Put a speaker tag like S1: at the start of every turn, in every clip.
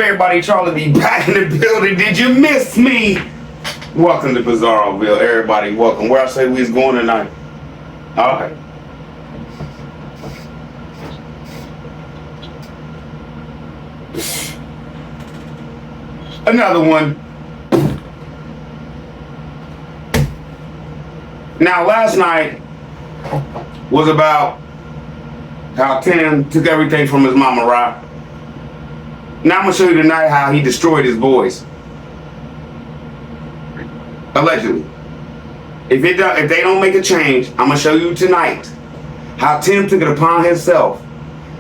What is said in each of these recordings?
S1: everybody? Charlie be back in the building. Did you miss me? Welcome to Bizarroville. Everybody, welcome. Where I say we was going tonight. Alright. Another one. Now, last night was about how Tim took everything from his mama, right? Now I'm gonna show you tonight how he destroyed his boys. Allegedly. If they don't make a change, I'm gonna show you tonight how Tim took it upon himself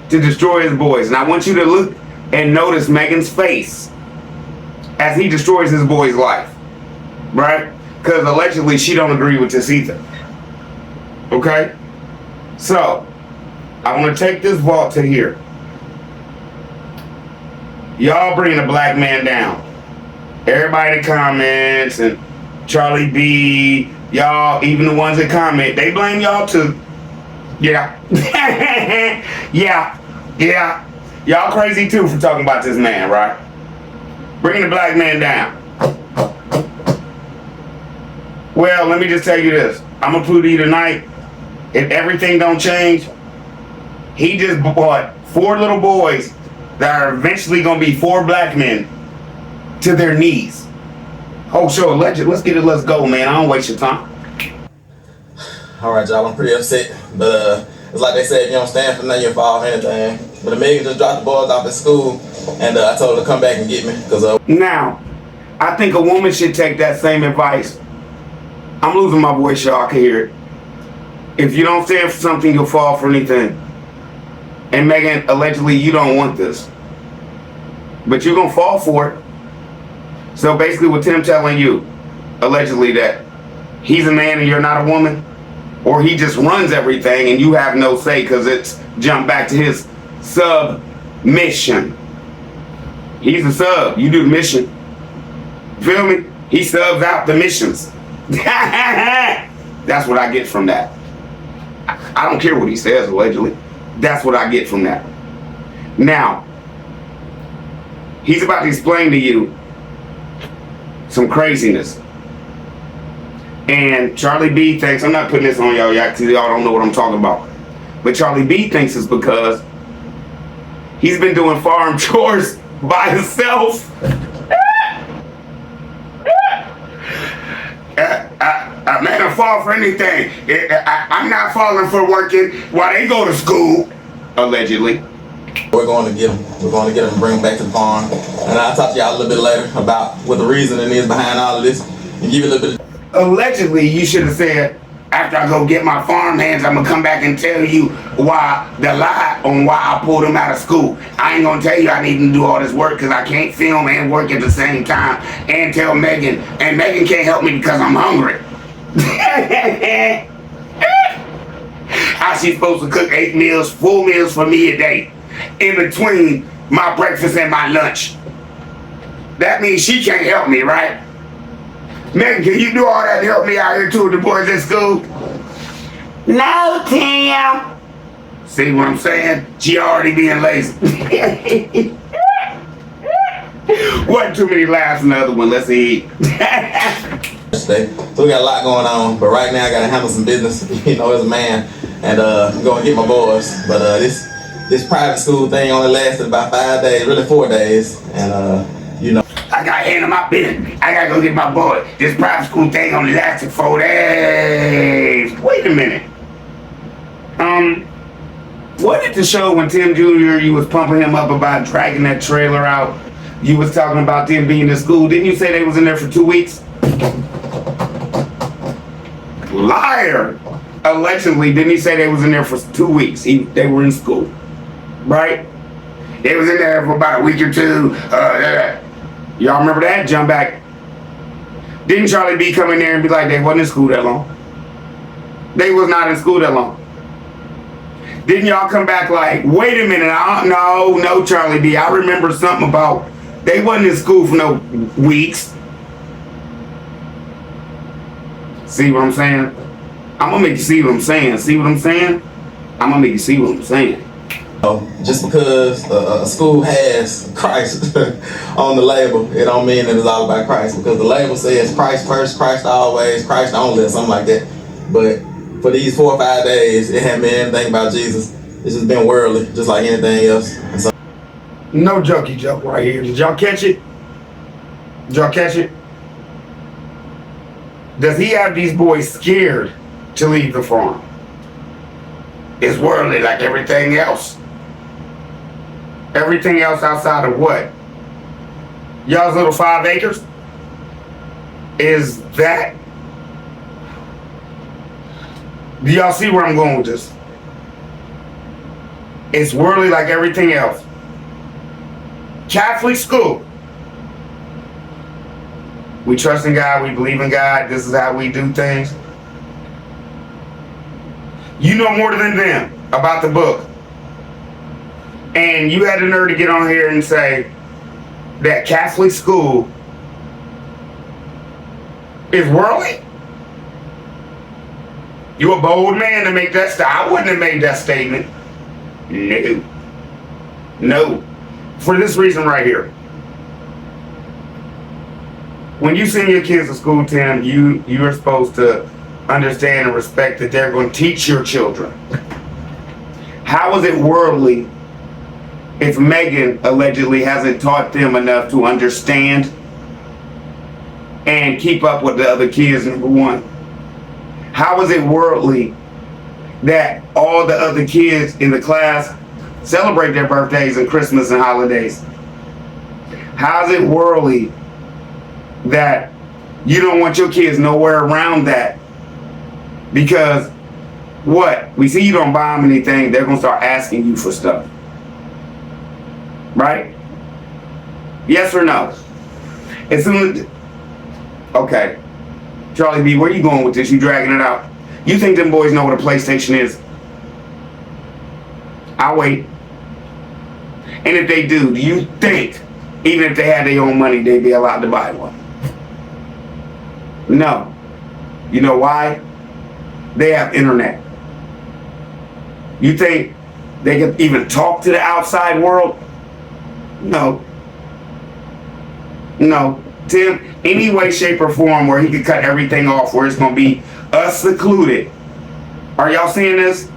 S1: to destroy his boys. And I want you to look and notice Megan's face as he destroys his boy's life, right? Because allegedly she don't agree with this either. Okay? So, I want to take this vault to here. Y'all bring the black man down. Everybody in the comments and Charlie B, y'all, even the ones that comment, they blame y'all too. Yeah. yeah. Y'all crazy too for talking about this man, right? Bring the black man down. Well, let me just tell you this. I'm gonna prove to you tonight, if everything don't change, he just bought 4 little boys that are eventually gonna be 4 black men to their knees. Oh, sure, legend. Let's get it. Let's go, man. I don't waste your time.
S2: All right, y'all. I'm pretty upset, but it's like they said, if you don't stand for nothing, you fall for anything. But Megan just dropped the boys off at school, and I told her to come back and get me.
S1: Now, I think a woman should take that same advice. I'm losing my voice, y'all. I can hear it. If you don't stand for something, you'll fall for anything. And Megan, allegedly, you don't want this. But you're going to fall for it. So basically what Tim telling you, allegedly, that he's a man and you're not a woman, or he just runs everything and you have no say because it's jumped back to his submission. He's a sub. You do the mission. Feel me? He subs out the missions. That's what I get from that. I don't care what he says, allegedly. That's what I get from that. Now, he's about to explain to you some craziness. And Charlie B thinks, I'm not putting this on y'all yet because y'all don't know what I'm talking about. But Charlie B thinks it's because he's been doing farm chores by himself. Man, I fall for anything. I'm not falling for working while they go to school, allegedly.
S2: We're going to get them. We're going to get them and bring them back to the farm. And I'll talk to y'all a little bit later about what the reasoning is behind all of this and give you a little bit of...
S1: Allegedly, you should have said, after I go get my farm hands, I'm going to come back and tell you why, the lie on why I pulled him out of school. I ain't going to tell you I need to do all this work because I can't film and work at the same time and tell Megan. And Megan can't help me because I'm hungry. How she supposed to cook 8 meals, full meals for me a day in between my breakfast and my lunch? That means she can't help me, right? Megan, can you do all that and help me out here too with the boys at school? No, Tim. See what I'm saying? She already being lazy. Wasn't too many laughs in the other one. Let's see.
S2: So we got a lot going on, but right now I gotta handle some business, as a man, and I'm gonna get my boys. But this private school thing only lasted about 5 days, really 4 days, and
S1: I gotta handle my business. I gotta go get my boy. This private school thing only lasted 4 days. Wait a minute. What did the show when Tim Jr. you was pumping him up about dragging that trailer out? You was talking about them being in school. Didn't you say they was in there for 2 weeks? Liar! Allegedly, didn't he say they was in there for 2 weeks? They were in school, right? They was in there for about a week or two. Y'all remember that? Jump back. Didn't Charlie B come in there and be like, they wasn't in school that long? They was not in school that long. Didn't y'all come back like, wait a minute, no, Charlie B. I remember something about they wasn't in school for no weeks. See what I'm saying? I'm gonna make you see what I'm saying. See what I'm saying? I'm gonna make you see what I'm saying.
S2: Just because a school has Christ on the label, it don't mean that it's all about Christ. Because the label says Christ first, Christ always, Christ only, or something like that. But for these 4 or 5 days, it hadn't been anything about Jesus. It's just been worldly, just like anything else. And so,
S1: no jokey joke right here. Did y'all catch it? Did y'all catch it? Does he have these boys scared to leave the farm? It's worldly like everything else. Everything else outside of what? Y'all's little 5 acres? Is that? Do y'all see where I'm going with this? It's worldly like everything else. Catholic school. We trust in God, we believe in God, this is how we do things. You know more than them about the book. And you had the nerve to get on here and say that Catholic school is worldly? You a bold man to make that statement. I wouldn't have made that statement. No. No. For this reason right here. When you send your kids to school, Tim, you are supposed to understand and respect that they're going to teach your children. How is it worldly if Megan allegedly hasn't taught them enough to understand and keep up with the other kids, number one? How is it worldly that all the other kids in the class celebrate their birthdays and Christmas and holidays? How is it worldly that you don't want your kids nowhere around that? Because what? We see you don't buy them anything, they're going to start asking you for stuff. Right? Yes or no? As soon as, okay. Charlie B, where you going with this? You dragging it out. You think them boys know what a PlayStation is? I'll wait. And if they do you think, even if they had their own money, they'd be allowed to buy one? No. You know why? They have internet. You think they can even talk to the outside world? No. No. Tim, any way, shape, or form where he could cut everything off, where it's going to be us secluded. Are y'all seeing this?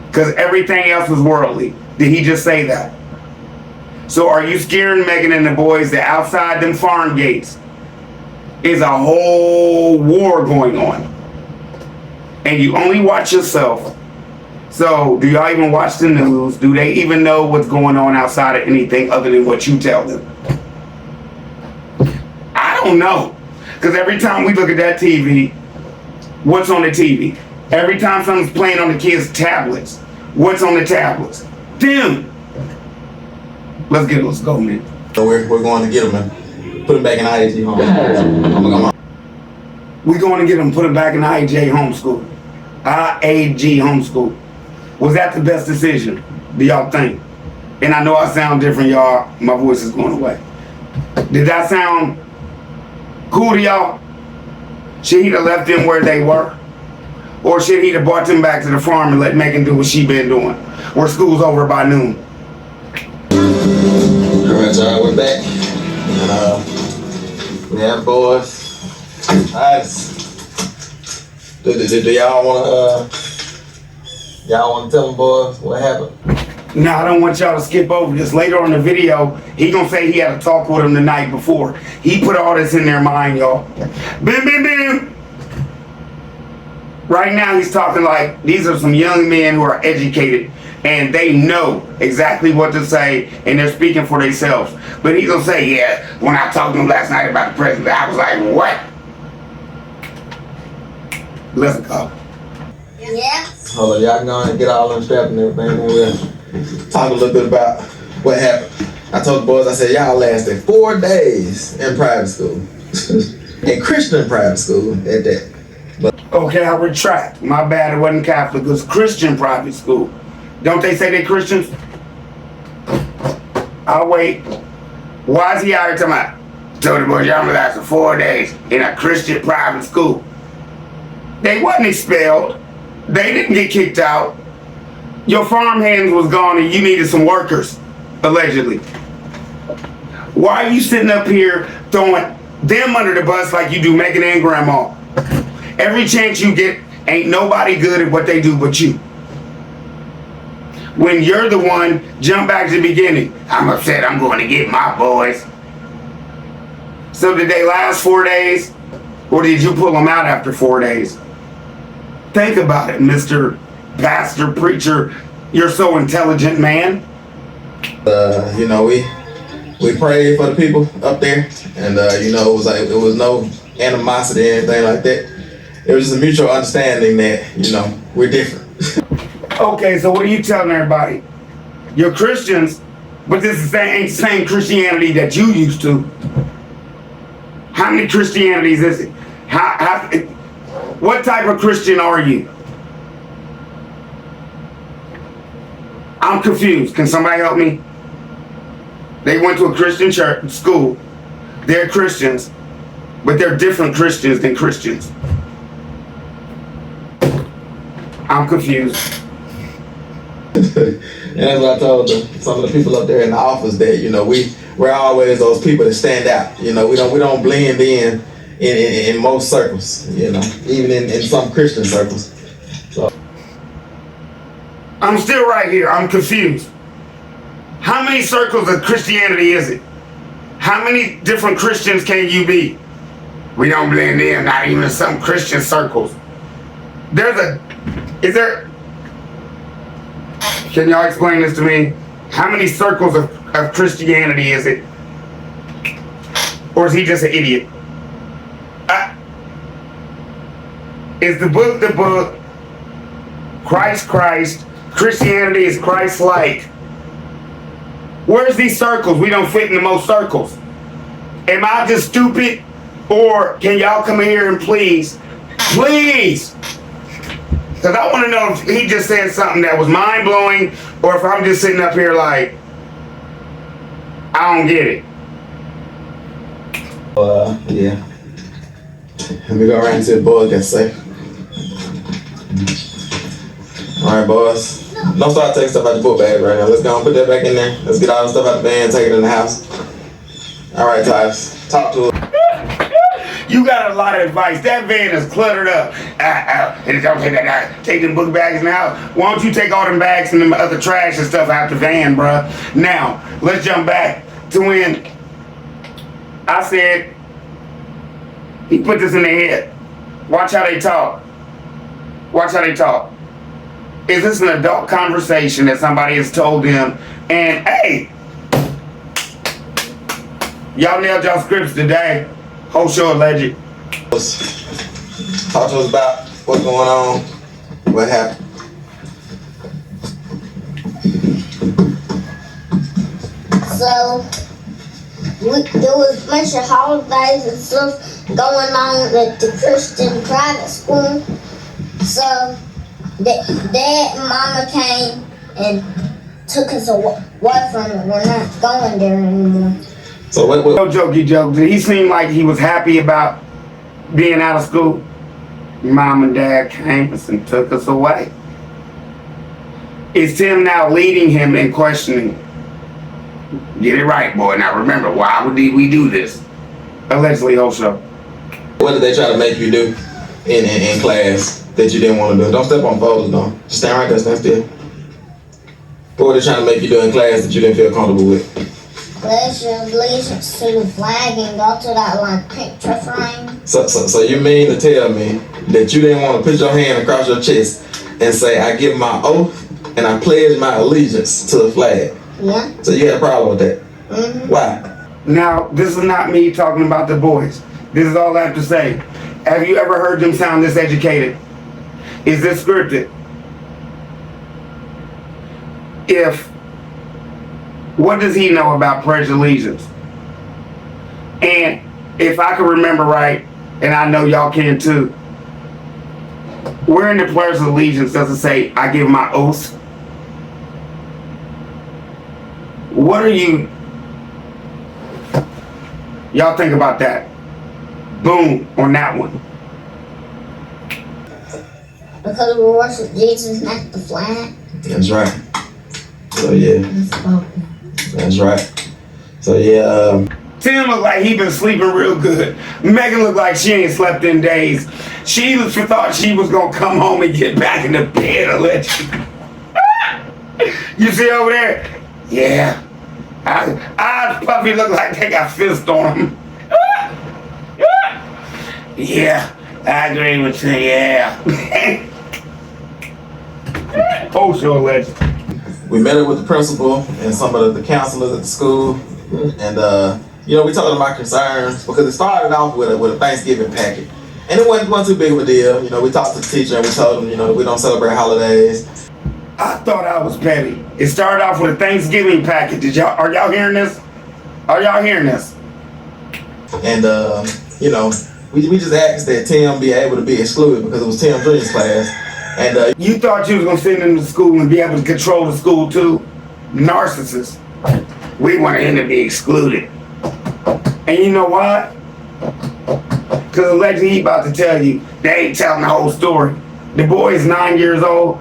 S1: Because everything else was worldly. Did he just say that? So are you scaring Megan and the boys that outside them farm gates is a whole war going on? And you only watch yourself. So do y'all even watch the news? Do they even know what's going on outside of anything other than what you tell them? I don't know. Because every time we look at that TV, what's on the TV? Every time something's playing on the kids' tablets, what's on the tablets? Them. Let's go, man.
S2: So we're going to get them and put them back in IAG home.
S1: We're going to get them, put them back in IAG homeschool. IAG homeschool. Was that the best decision, do y'all think? And I know I sound different, y'all. My voice is going away. Did that sound cool to y'all? Should he have left them where they were? Or should he have brought them back to the farm and let Megan do what she been doing? Where school's over by noon.
S2: Alright, y'all, we're back. And we have boys. Alright. Do y'all wanna tell them boys what happened?
S1: No, I don't want y'all to skip over this. Later on in the video, he gonna say he had a talk with him the night before. He put all this in their mind, y'all. Bim, bim, bim. Right now, he's talking like these are some young men who are educated and they know exactly what to say and they're speaking for themselves. But he's gonna say, yeah, when I talked to him last night about the president, I was like, what? Let's go.
S3: Yeah.
S2: Hold on, y'all can go and get all unstrapped and everything, and we'll talk a little bit about what happened. I told the boys, I said, y'all lasted 4 days in private school. In Christian private school at that.
S1: Okay, I retract. My bad, it wasn't Catholic, it was Christian private school. Don't they say they Christians? I'll wait. Why is he out here talking about? Told the boys, y'all lasted 4 days in a Christian private school. They wasn't expelled. They didn't get kicked out. Your farm hands was gone and you needed some workers, allegedly. Why are you sitting up here throwing them under the bus like you do Megan and Grandma? Every chance you get, ain't nobody good at what they do but you. When you're the one, jump back to the beginning. I'm upset, I'm going to get my boys. So did they last 4 days? Or did you pull them out after 4 days? Think about it, Mr. Pastor, preacher. You're so intelligent, man.
S2: You know, we prayed for the people up there, and you know, it was no animosity or anything like that. It was just a mutual understanding that, you know, we're different.
S1: Okay, so what are you telling everybody? You're Christians, but this is ain't the same Christianity that you used to. How many Christianities is it? What type of Christian are you? I'm confused. Can somebody help me? They went to a Christian church school. They're Christians, but they're different Christians than Christians. I'm confused.
S2: And that's what I told some of the people up there in the office, that, you know, we're always those people that stand out. You know, we don't blend in most circles, you know, even in some Christian circles. So
S1: I'm still right here. I'm confused. How many circles of Christianity is it? How many different Christians can you be? We don't blend in, not even in some Christian circles. Can y'all explain this to me? How many circles of Christianity is it? Or is he just an idiot? Is the book the book? Christ, Christianity is Christ-like. Where's these circles? We don't fit in most circles. Am I just stupid? Or can y'all come here and please? Because I want to know if he just said something that was mind-blowing, or if I'm just sitting up here like, I don't get it.
S2: Yeah. Let me go around and see what the boys got to say. Alright, boys. Don't start taking stuff out the book bag right now. Let's go and put that back in there. Let's get all the stuff out the van, take it in the house. Alright, Tyus. Talk to us.
S1: You got a lot of advice. That van is cluttered up. And don't take that out. Take them book bags now. Why don't you take all them bags and them other trash and stuff out the van, bruh? Now, let's jump back to when I said, he put this in their head. Watch how they talk. Watch how they talk. Is this an adult conversation that somebody has told them? And hey, y'all nailed y'all scripts today. Whole show alleged.
S2: Talk to us about what's going on, what happened.
S3: So there was a bunch of holidays and stuff going on at the Christian private school. So Dad and Mama came and took us away from it. We're not going there anymore.
S2: So what?
S1: No jokey joke. Did he seem like he was happy about being out of school? Mom and Dad came and took us away. Is Tim now leading him and questioning? Get it right, boy. Now remember, why would we do this? Allegedly, whole show.
S2: What did they try to make you do in class that you didn't want to do? Don't step on folders, no. Just stand right there, stand still. What were they trying to make you do in class that you didn't feel comfortable with?
S3: Pledge your allegiance to the flag and go to that like picture frame.
S2: So you mean to tell me that you didn't want to put your hand across your chest and say, I give my oath and I pledge my allegiance to the flag?
S3: Yeah.
S2: So you had a problem with that?
S3: Mm-hmm.
S2: Why?
S1: Now, this is not me talking about the boys. This is all I have to say. Have you ever heard them sound this educated? Is this scripted? What does he know about pledge allegiance? And if I can remember right, and I know y'all can too, where in the pledge of allegiance does it say, I give my oath? What are you? Y'all think about that. Boom, on that one.
S3: because we worship Jesus, not the flag.
S2: That's right. So yeah, that's right. So yeah.
S1: Tim looked like he been sleeping real good. Megan looked like she ain't slept in days. She thought she was gonna come home and get back in the bed and let you. You see over there? Yeah. Eyes puffy look like they got fist on them. Yeah, I agree with you, yeah. Oh, sure, legend.
S2: We met up with the principal and some of the counselors at the school, and you know, we told them our concerns because it started off with a Thanksgiving packet, and it wasn't too big of a deal. You know, we talked to the teacher and we told them, you know, we don't celebrate holidays.
S1: I thought I was petty. It started off with a Thanksgiving packet. Are y'all hearing this? Are y'all hearing this?
S2: And you know, we just asked that Tim be able to be excluded because it was Tim Jr.'s class. And
S1: you thought you was gonna send him to school and be able to control the school too? Narcissist. We wanted him to be excluded. And you know why? Because allegedly he about to tell you, they ain't telling the whole story. The boy is 9 years old,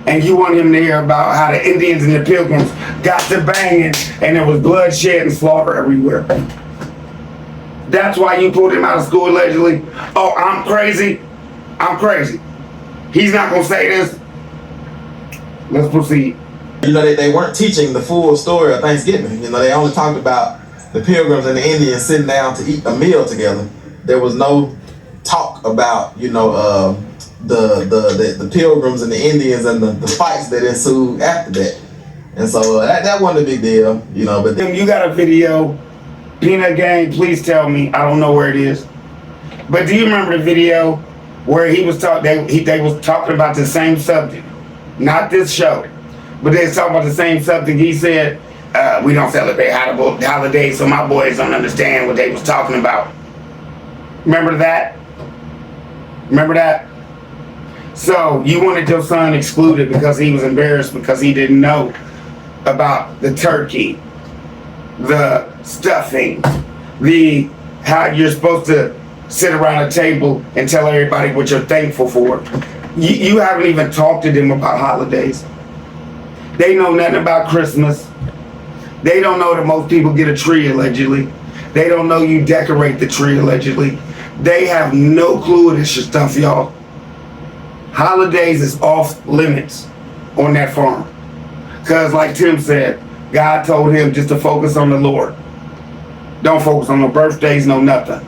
S1: and you want him to hear about how the Indians and the Pilgrims got to banging and there was bloodshed and slaughter everywhere. That's why you pulled him out of school allegedly. Oh, I'm crazy? I'm crazy. He's not gonna say this. Let's proceed.
S2: You know, they weren't teaching the full story of Thanksgiving. You know, they only talked about the Pilgrims and the Indians sitting down to eat a meal together. There was no talk about, you know, the Pilgrims and the Indians and the fights that ensued after that. And so that wasn't a big deal, you know. But
S1: you got a video, Peanut Gang, please tell me. I don't know where it is. But do you remember the video where he was they was talking about the same subject? Not this show, but they was talking about the same subject. He said, we don't celebrate holidays, so my boys don't understand what they was talking about. Remember that? Remember that? So you wanted your son excluded because he was embarrassed because he didn't know about the turkey, the stuffing, how you're supposed to sit around a table and tell everybody what you're thankful for. You haven't even talked to them about holidays. They know nothing about Christmas. They don't know that most people get a tree allegedly. They don't know you decorate the tree allegedly. They have no clue of this stuff, y'all. Holidays is off limits on that farm. Because like Tim said, God told him just to focus on the Lord. Don't focus on no birthdays, no nothing.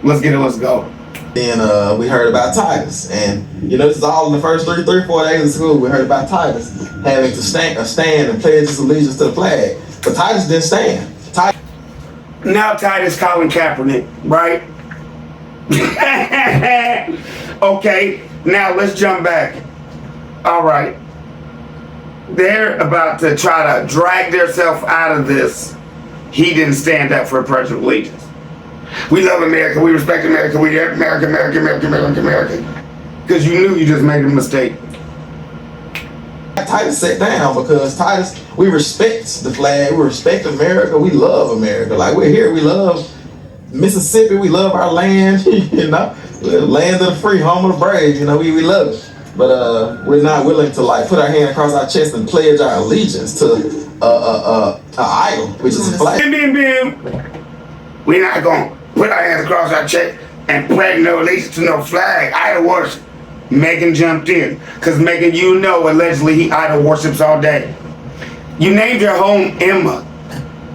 S1: Let's get it, let's go.
S2: Then we heard about Titus, and you know, this is all in the first 4 days of school. We heard about Titus having to stand and pledge his allegiance to the flag, but Titus didn't stand.
S1: Now Titus Colin Kaepernick, right? Okay, now let's jump back. All right, they're about to try to drag themselves out of this. He didn't stand up for a pledge of allegiance. We love America, we respect America, we America, America, America, America, America. Because you knew you just made a mistake.
S2: Titus sat down because Titus, we respect the flag, we respect America, we love America. Like, we're here, we love Mississippi, we love our land, you know, land of the free, home of the brave, you know, we love it. But we're not willing to like put our hand across our chest and pledge our allegiance to an idol, which is a flag.
S1: Bim, bim, bim. We're not gonna put our hands across our chest and pledge no allegiance to no flag, idol worship. Megan jumped in, because Megan, you know, allegedly he idol worships all day. You named your home Emma,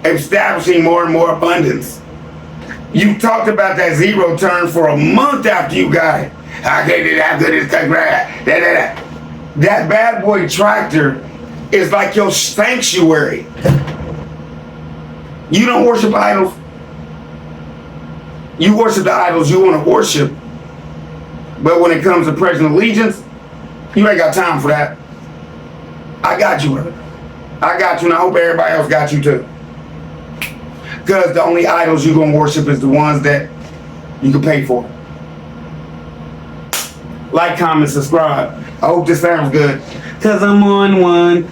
S1: establishing more and more abundance. You talked about that zero turn for a month after you got it. How good is that? Good is that? That bad boy tractor is like your sanctuary. You don't worship idols. You worship the idols you want to worship. But when it comes to pledging allegiance, you ain't got time for that. I got you. I got you, and I hope everybody else got you too. Because the only idols you're going to worship is the ones that you can pay for. Like, comment, subscribe. I hope this sounds good. Because I'm on one.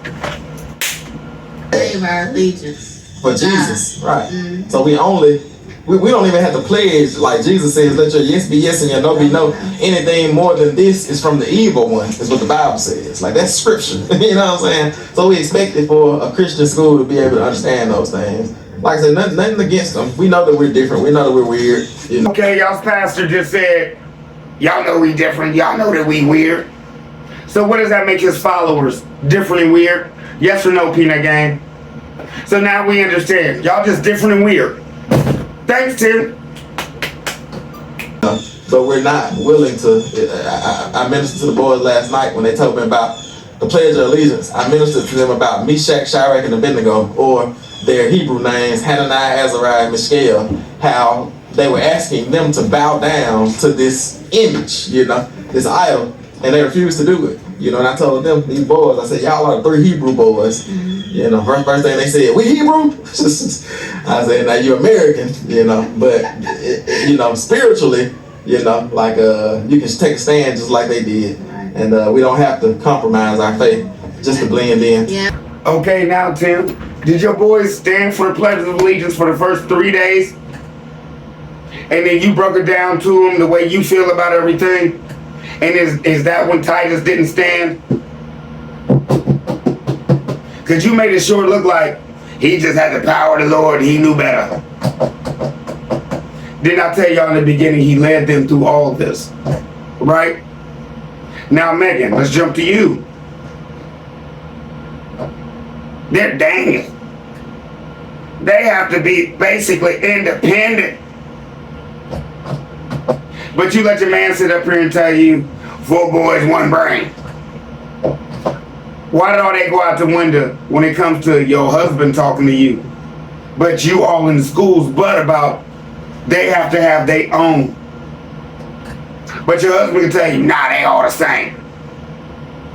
S4: Save our allegiance.
S2: For Jesus, right. Mm-hmm. So we only we don't even have to pledge. Like Jesus says, let your yes be yes and your no be no. Anything more than this is from the evil one, is what the Bible says. Like, that's scripture. You know what I'm saying? So we expect it for a Christian school to be able to understand those things. Like I said, nothing against them. We know that we're different. We know that we're weird. You know?
S1: Okay, y'all's pastor just said, y'all know we different. Y'all know that we weird. So what does that make his followers? Different and weird? Yes or no, Peanut Gang? So now we understand. Y'all just different and weird. Thanks, Tim.
S2: But we're not willing to. I ministered to the boys last night when they told me about the Pledge of Allegiance. I ministered to them about Meshach, Shadrach, and Abednego, or their Hebrew names, Hananiah, Azariah, Mishael, how they were asking them to bow down to this image, this idol, and they refused to do it. And I told them, these boys, I said, y'all are 3 Hebrew boys. First thing they said, we Hebrew? I said, now you're American, but, spiritually, you can take a stand just like they did. And we don't have to compromise our faith just to blend in.
S4: Yeah.
S1: Okay, now, Tim, did your boys stand for the Pledge of Allegiance for the first 3 days? And then you broke it down to them the way you feel about everything? And is that when Titus didn't stand? Because you made it sure look like he just had the power of the Lord. He knew better. Didn't I tell y'all in the beginning he led them through all of this? Right? Now, Megan, let's jump to you. They're dangling. They have to be basically independent. But you let your man sit up here and tell you 4 boys, 1 brain. Why did all they go out the window when it comes to your husband talking to you? But you all in the school's butt about they have to have their own. But your husband can tell you, nah, they all the same.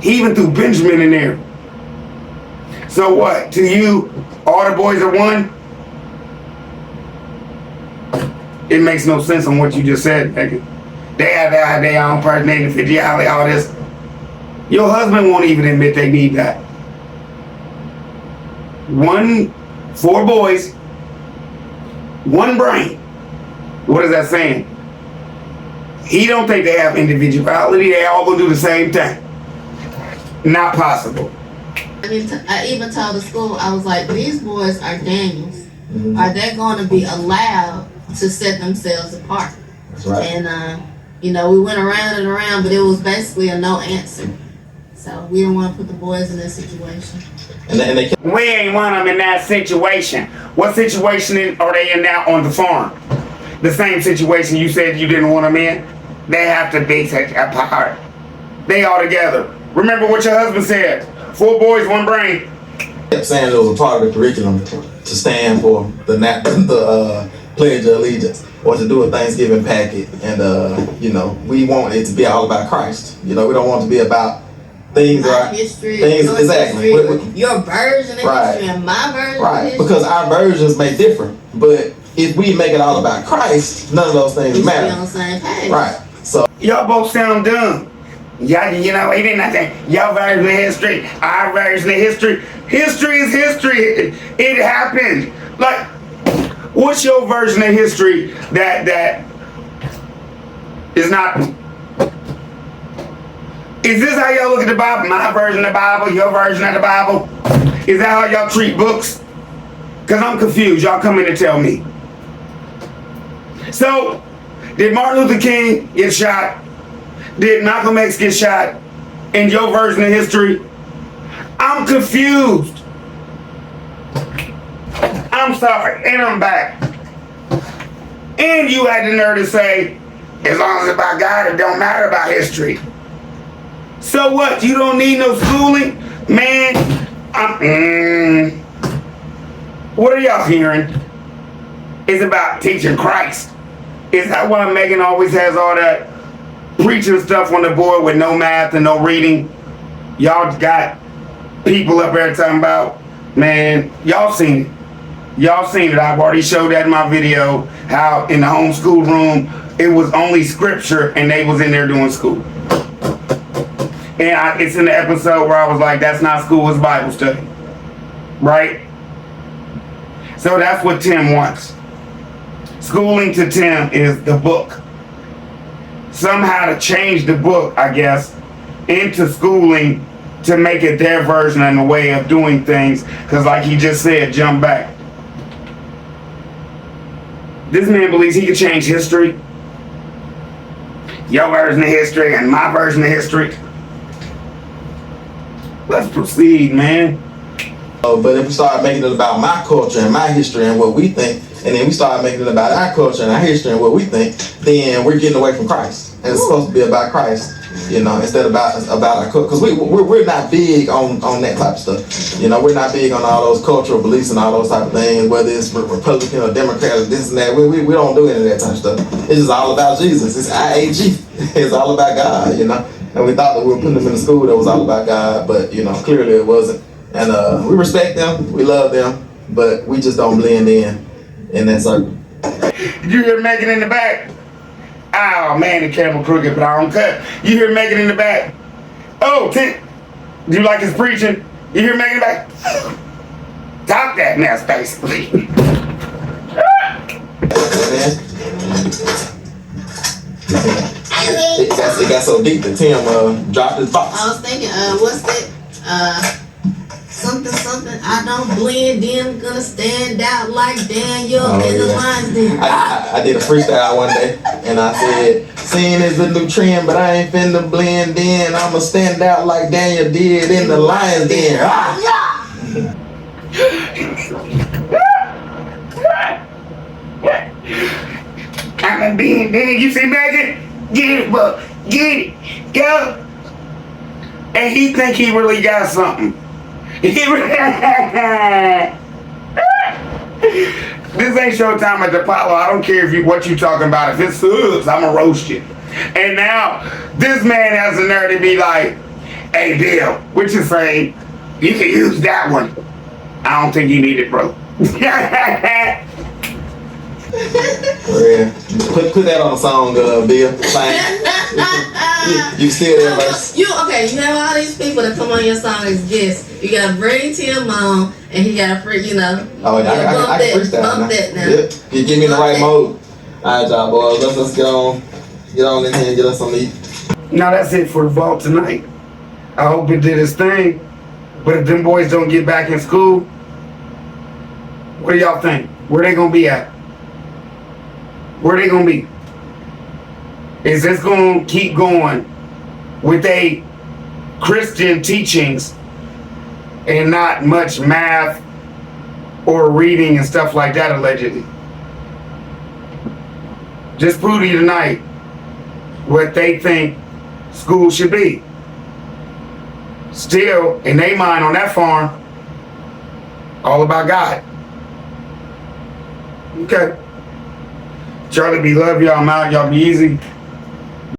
S1: He even threw Benjamin in there. So what? To you, all the boys are one? It makes no sense on what you just said, Megan. They have to have their own personality, individuality, all this. Your husband won't even admit they need that. 4 boys, 1 brain. What is that saying? He don't think they have individuality. They all gonna do the same thing. Not possible.
S4: I even told the school, I was like, these boys are Daniels. Mm-hmm. Are they going to be allowed to set themselves apart?
S2: That's right.
S4: And, we went around and around, but it was basically a no answer. So we didn't want to put the boys in that situation.
S1: We ain't want them in that situation. What situation are they in now on the farm? The same situation you said you didn't want them in? They have to be set apart. They all together. Remember what your husband said. 4 boys, 1 brain.
S2: Kept saying it was a part of the curriculum to stand for the Pledge of Allegiance or to do a Thanksgiving packet. And, we want it to be all about Christ. We don't want it to be about things
S4: like history,
S2: things exactly.
S4: History, your version of history and my version of history.
S2: Because our versions may differ. But if we make it all about Christ, none of those things matter.
S4: We on the same page.
S2: Right. So
S1: y'all both sound dumb. Y'all, it ain't nothing. Y'all version of history, our version of history. History is history. It happened. Like, what's your version of history that is not? Is this how y'all look at the Bible? My version of the Bible, your version of the Bible? Is that how y'all treat books? Because I'm confused. Y'all come in and tell me. So, did Martin Luther King get shot? Did Malcolm X get shot in your version of history? I'm confused. I'm sorry, and I'm back. And you had the nerve to say, as long as it's about God, it don't matter about history. So what? You don't need no schooling? Man, what are y'all hearing? It's about teaching Christ. Is that why Megan always has all that preaching stuff on the board with no math and no reading? Y'all got people up there talking about, man, y'all seen it. Y'all seen it. I've already showed that in my video, how in the homeschool room, it was only scripture and they was in there doing school. And it's in the episode where I was like, that's not school, it's Bible study. Right? So that's what Tim wants. schooling to Tim is the book. Somehow to change the book, I guess, into schooling to make it their version and a way of doing things. Because like he just said, jump back. This man believes he can change history. Your version of history and my version of history. Let's proceed, man.
S2: But if we start making it about my culture and my history and what we think, and then we start making it about our culture and our history and what we think, then we're getting away from Christ. And it's supposed to be about Christ, you know, instead of about our culture. Because we're not big on that type of stuff. You know, we're not big on all those cultural beliefs and all those type of things, whether it's Republican or Democrat or this and that. We don't do any of that type of stuff. It's just all about Jesus. It's IAG. It's all about God, you know. And we thought that we were putting them in a school that was all about God, but, you know, clearly it wasn't. And we respect them, we love them, but we just don't blend in that circle.
S1: You hear Megan in the back? Oh man, the camera crooked, but I don't cut. You hear Megan in the back? Oh, do you like his preaching? You hear Megan in the back? Talk that mess, basically.
S2: It got so deep that Tim dropped his box.
S4: I was thinking, what's that? Something. I don't blend in, gonna stand out like Daniel in the lion's den.
S2: I did a freestyle one day, and I said, "Sin is the new trend, but I ain't finna blend in. I'ma stand out like Daniel did in the lion's den."
S1: I'm being big. You see Megan? Get it, but get it. Go. And he think he really got something. This ain't showtime at the Apollo. I don't care what you talking about. If it sucks, I'ma roast you. And now this man has the nerve to be like, "Hey Bill, what you say? You can use that one." I don't think you need it, bro.
S2: Put that on a song, Bill. You still there, verse?
S4: You have all these people that come on your song as guests. You gotta bring Tim on, and he gotta you know.
S2: Oh, I can freestyle now. Yep. You give me the right mode. Alright, y'all boys, let's get on in here and get us some meat.
S1: Now that's it for the vault tonight. I hope it did its thing. But if them boys don't get back in school, what do y'all think? Where they gonna be at? Where they gonna be? Is this gonna keep going with a Christian teachings and not much math or reading and stuff like that, allegedly? Just prove to you tonight what they think school should be. Still, in their mind on that farm, all about God. Okay. Charlie B, love y'all. I'm out. Y'all be easy.